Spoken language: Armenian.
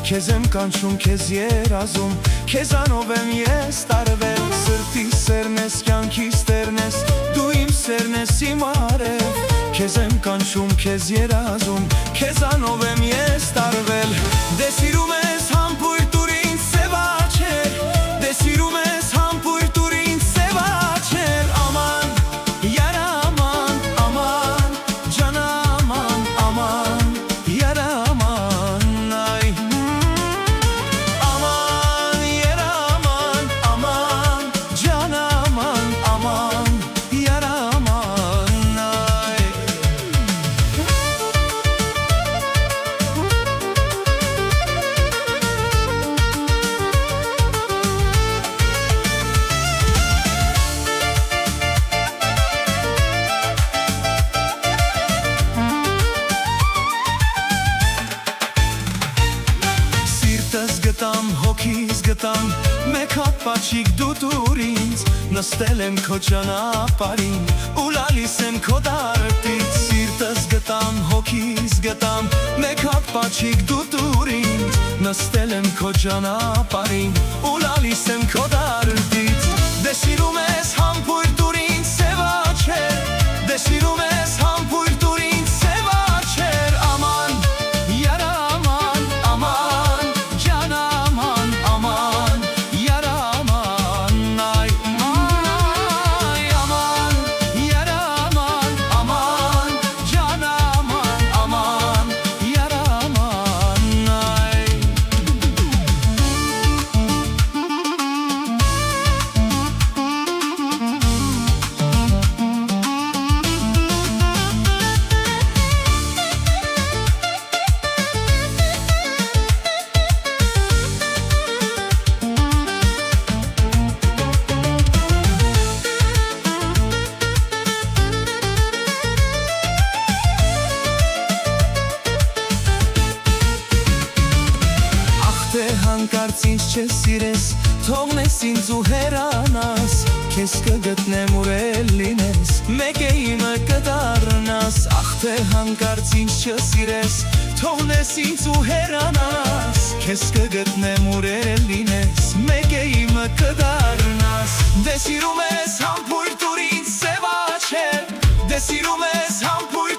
Քեզ եմ կանչում, քեզ երազում, քեզանով եմ ես տարվել, սրտիս սերն ես, կյանքիս տերն ես, դու իմ սերն ես, իմ արև, քեզ եմ կանչում, քեզ երազում, քեզանով եմ ես տարվել, դե սիրում ես համբույր տուր ինձ սև աչքեր, դե սիրում ես համբույր տուր ինձ սև աչքեր, աման, յարա աման, աման, ջան աման, աման, յարա աման, այ աման, յարա աման, աման, ջան աման, աման, յարա աման, այ Սիրտս գտամ, հոգիս գտամ, մեկ հատ պաչիկ դու տուր ինձ, նստել եմ քո ճանապարհին, ու լալիս եմ քո դարբից, սիրտս գտամ, հոգիս գտամ, մեկ հատ պաչիկ դու տուր ինձ, նստել եմ քո ճանապարհին, ու լալիս եմ քո դարբից, դե սիրում ես համբույր տուր ինձ սև աչքեր, դե սիրում ես համբույր տուր ինձ սև աչքեր, աման, յարա աման, աման, ջան աման, աման, յարա աման, այ աման, յարա աման, աման, ջան աման, աման, յարա աման, այ Հանկարծ ինձ չսիրես, թողնես ինձ ու հեռանաս, քեզ կգտնեմ ուր էլ լինես, մեկ է իմը կդառնաս, ախ թե հանկարծ ինձ չսիրես, թողնես ինձ ու հեռանաս, քեզ կգտնեմ ուր էլ լինես, մեկ է իմը կդառնաս, դե սիրում ես համբույր տուր ինձ սև աչքեր, դե սիրում ես համբույր